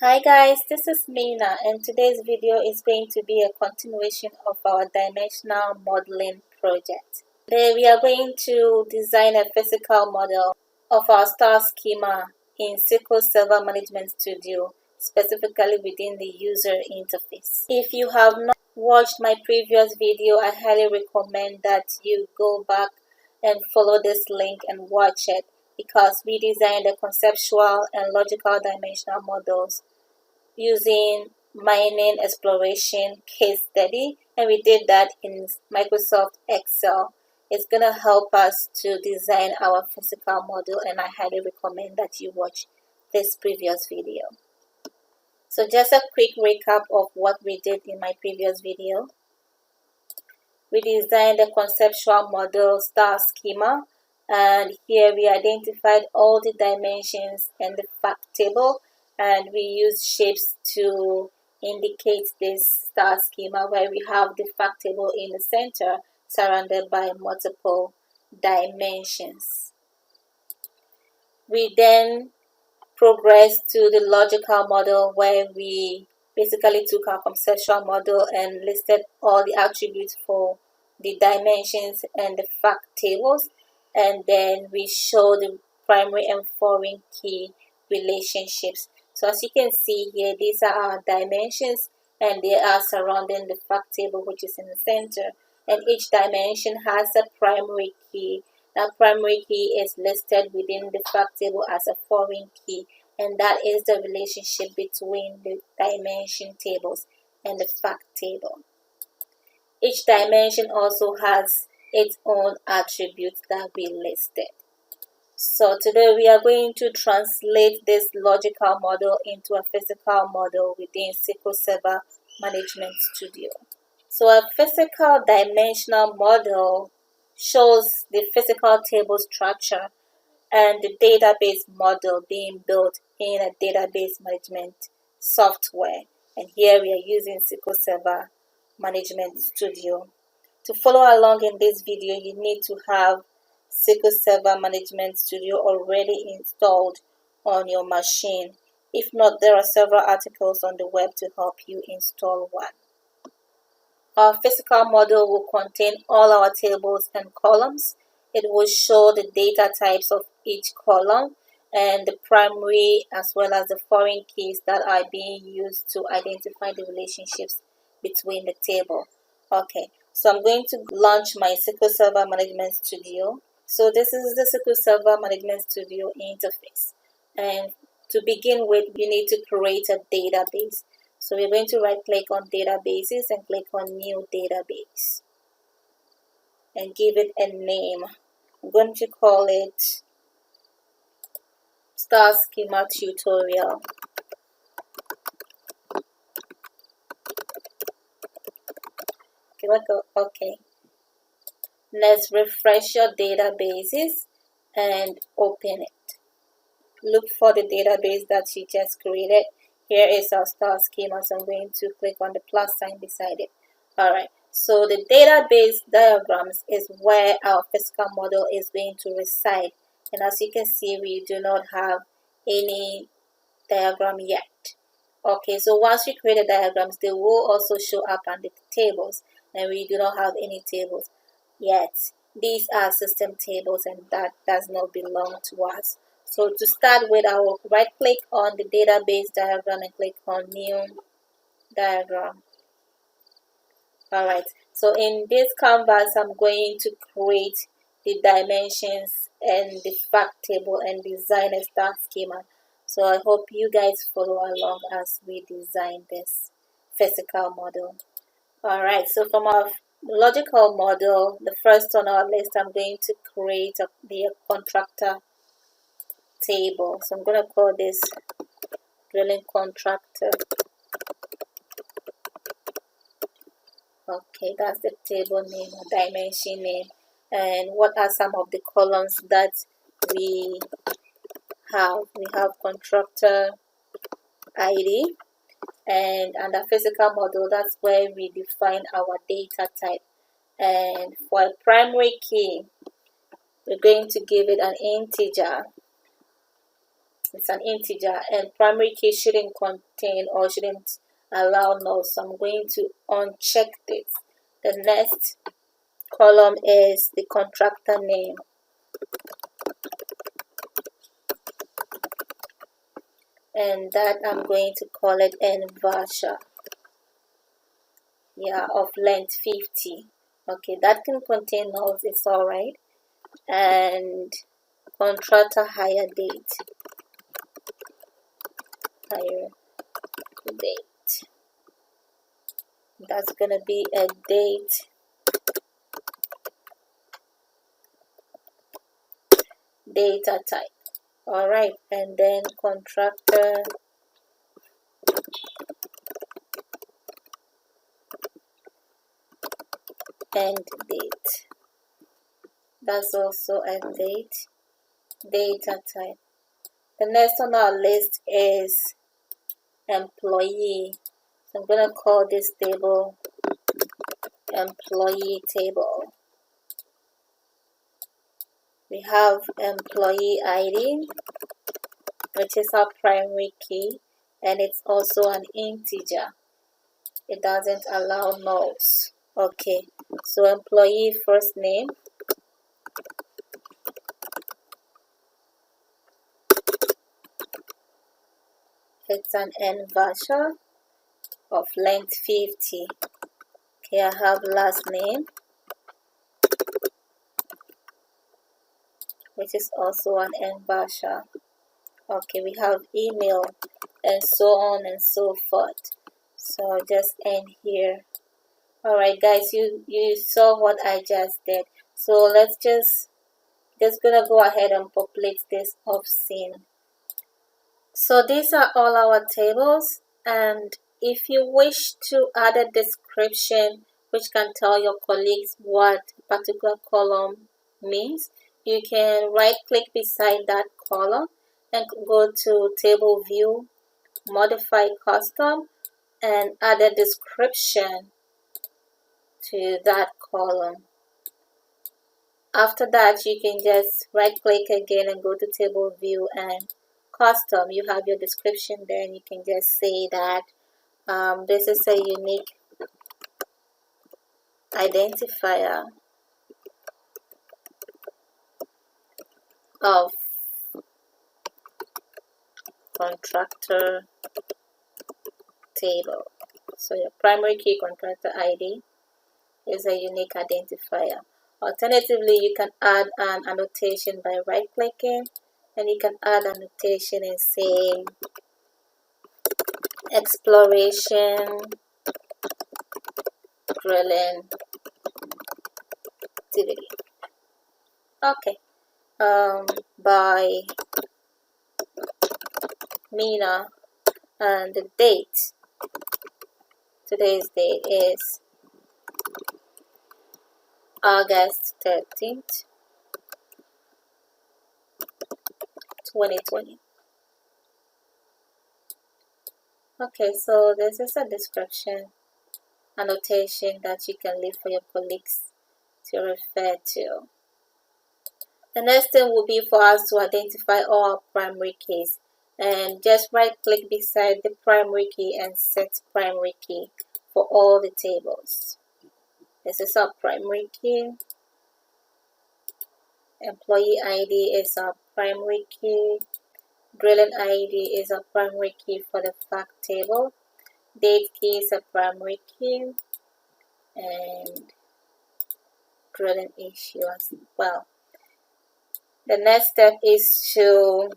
Hi guys, this is Mina and today's video is going to be a continuation of our dimensional modeling project. Today we are going to design a physical model of our star schema in SQL Server Management Studio, specifically within the user interface. If you have not watched my previous video, I highly recommend that you go back and follow this link and watch it, because we designed the conceptual and logical dimensional models using mining exploration case study, and we did that in Microsoft Excel. It's going to help us to design our physical model, and I highly recommend that you watch this previous video. So just a quick recap of what we did in my previous video. We designed the conceptual model star schema, and here we identified all the dimensions and the fact table, and we used shapes to indicate this star schema, where we have the fact table in the center surrounded by multiple dimensions. We then progressed to the logical model, where we basically took our conceptual model and listed all the attributes for the dimensions and the fact tables, and then we show the primary and foreign key relationships. So as you can see here, these are our dimensions and they are surrounding the fact table, which is in the center, and each dimension has a primary key. That primary key is listed within the fact table as a foreign key, and that is the relationship between the dimension tables and the fact table. Each dimension also has its own attributes that we listed. So today we are going to translate this logical model into a physical model within SQL Server Management Studio. So a physical dimensional model shows the physical table structure and the database model being built in a database management software. And here we are using SQL Server Management Studio. To follow along in this video, you need to have SQL Server Management Studio already installed on your machine. If not, there are several articles on the web to help you install one. Our physical model will contain all our tables and columns. It will show the data types of each column and the primary as well as the foreign keys that are being used to identify the relationships between the table. Okay, so I'm going to launch my SQL Server Management Studio. So this is the SQL Server Management Studio interface. And to begin with, you need to create a database. So we're going to right click on databases and click on new database and give it a name. I'm going to call it Star Schema Tutorial. Okay. Let's refresh your databases and open it. Look for the database that you just created. Here is our star schema, so I'm going to click on the plus sign beside it. Alright, so the database diagrams is where our physical model is going to reside. And as you can see, we do not have any diagram yet. Okay, so once we create the diagrams, they will also show up under the tables, and we do not have any tables yet. These are system tables, and that does not belong to us. So to start with, I will right click on the database diagram and click on new diagram. Alright, so in this canvas, I'm going to create the dimensions and the fact table and design a star schema. So I hope you guys follow along as we design this physical model. Alright, so from our logical model, the first on our list, I'm going to create the contractor table. So I'm going to call this drilling contractor. Okay, that's the table name or dimension name. And what are some of the columns that we have? We have contractor ID, and under physical model, that's where we define our data type. And for a primary key, we're going to give it an integer. It's an integer, and primary key shouldn't contain or shouldn't allow null, so I'm going to uncheck this. The next column is the contractor name, and that I'm going to call it nVarsha, of length 50. Okay, that can contain nulls, it's alright. And contractor hire date, that's gonna be a date data type. Alright, and then contractor end date, that's also a data type. The next on our list is employee, so I'm gonna call this table employee table. We have employee ID, which is our primary key, and it's also an integer. It doesn't allow nulls. Okay, so employee first name, it's an nVarsha of length 50. Okay, I have last name, which is also an nVarsha. Okay, we have email, and so on and so forth. So I'll just end here. Alright guys, you saw what I just did. So let's just gonna go ahead and populate this off scene. So these are all our tables, and if you wish to add a description which can tell your colleagues what a particular column means, you can right click beside that column and go to table view, modify custom, and add a description to that column. After that, you can just right click again and go to table view and custom. You have your description there, and you can just say that this is a unique identifier of contractor table. So your primary key contractor ID is a unique identifier. Alternatively, you can add an annotation by right clicking, and you can add an annotation and say exploration drilling activity. Okay, by Mina, and the date, today's date is August 13th, 2020. Okay, so this is a description annotation that you can leave for your colleagues to refer to. The next thing will be for us to identify all our primary keys, and just right click beside the primary key and set primary key for all the tables. This is our primary key. Employee ID is our primary key. Drilling ID is a primary key for the fact table. Date key is a primary key, and drilling issue as well. The next step is to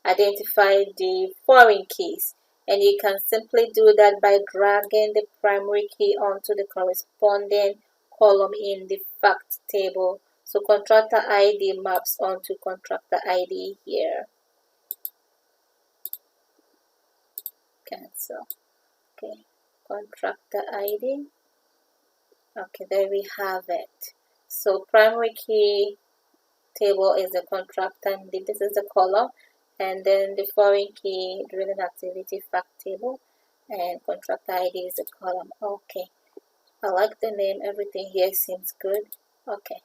identify the foreign keys, and you can simply do that by dragging the primary key onto the corresponding column in the fact table. So contractor ID maps onto contractor ID here. Cancel. Okay, contractor ID. Okay, there we have it. So primary key table is the contractor, and this is the column, and then the foreign key drilling activity fact table, and contractor ID is the column. Okay, I like the name, everything here seems good. Okay,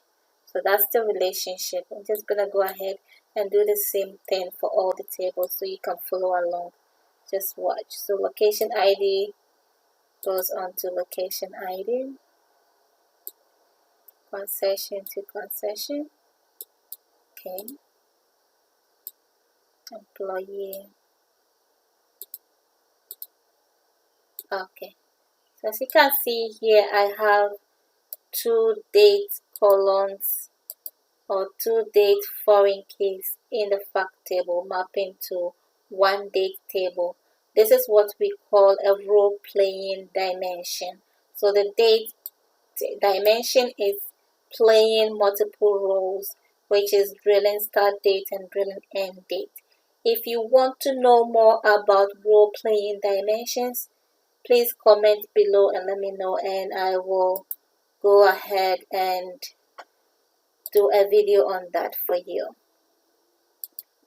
So that's the relationship. I'm just going to go ahead and do the same thing for all the tables so you can follow along. Just watch. So location ID goes on to location ID, concession to concession. Okay. Employee. Okay. So as you can see here, I have two date columns or two date foreign keys in the fact table mapping to one date table. This is what we call a role-playing dimension. So the date dimension is playing multiple roles, which is drilling start date and drilling end date. If you want to know more about role-playing dimensions, please comment below and let me know, and I will go ahead and do a video on that for you.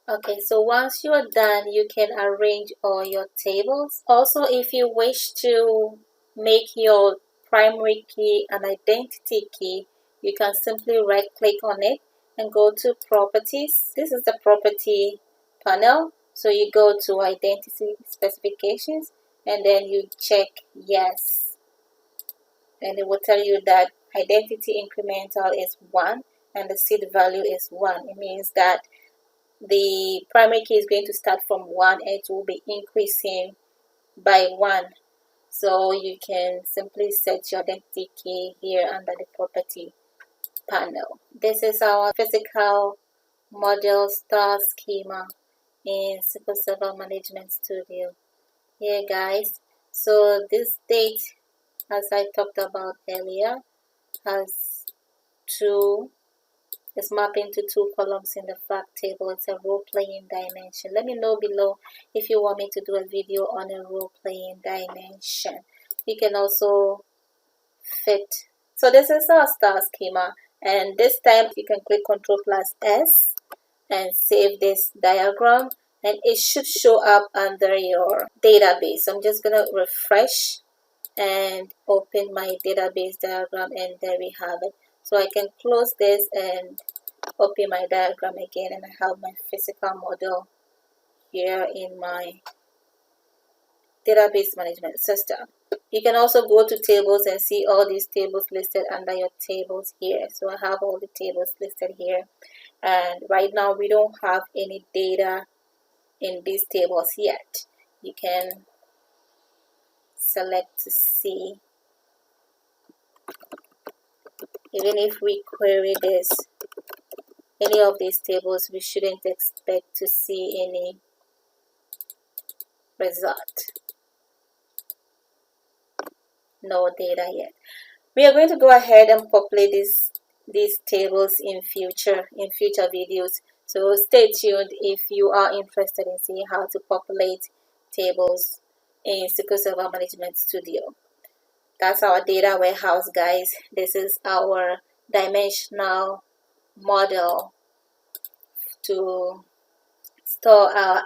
Okay, so once you're done, you can arrange all your tables. Also, if you wish to make your primary key an identity key, you can simply right click on it and go to properties. This is the property panel. So you go to identity specifications and then you check yes. And it will tell you that identity incremental is 1 and the seed value is 1. It means that the primary key is going to start from 1 and it will be increasing by 1. So you can simply set your identity key here under the property panel. This is our physical model star schema in SQL Server Management Studio. Here guys, so this date, as I talked about earlier, has it's mapping to two columns in the fact table. It's a role-playing dimension. Let me know below if you want me to do a video on a role-playing dimension. You can also fit. So this is our star schema, and this time you can click Ctrl+S and save this diagram, and it should show up under your database. So I'm just gonna refresh and open my database diagram, and there we have it. So I can close this and open my diagram again, and I have my physical model here in my database management system. You can also go to tables and see all these tables listed under your tables here. So I have all the tables listed here, and right now we don't have any data in these tables yet. You can select to see. Even if we query any of these tables, we shouldn't expect to see any result. No data yet. We are going to go ahead and populate these tables in future videos. So stay tuned if you are interested in seeing how to populate tables in SQL Server Management Studio. That's our data warehouse, guys. This is our dimensional model to store our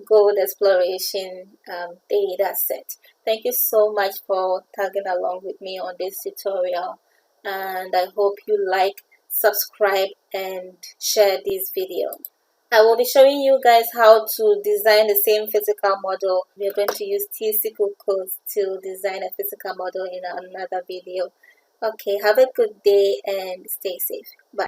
gold exploration data set. Thank you so much for tagging along with me on this tutorial, and I hope you like, subscribe, and share this video. I will be showing you guys how to design the same physical model. We are going to use T-SQL codes to design a physical model in another video. Okay, have a good day and stay safe. Bye.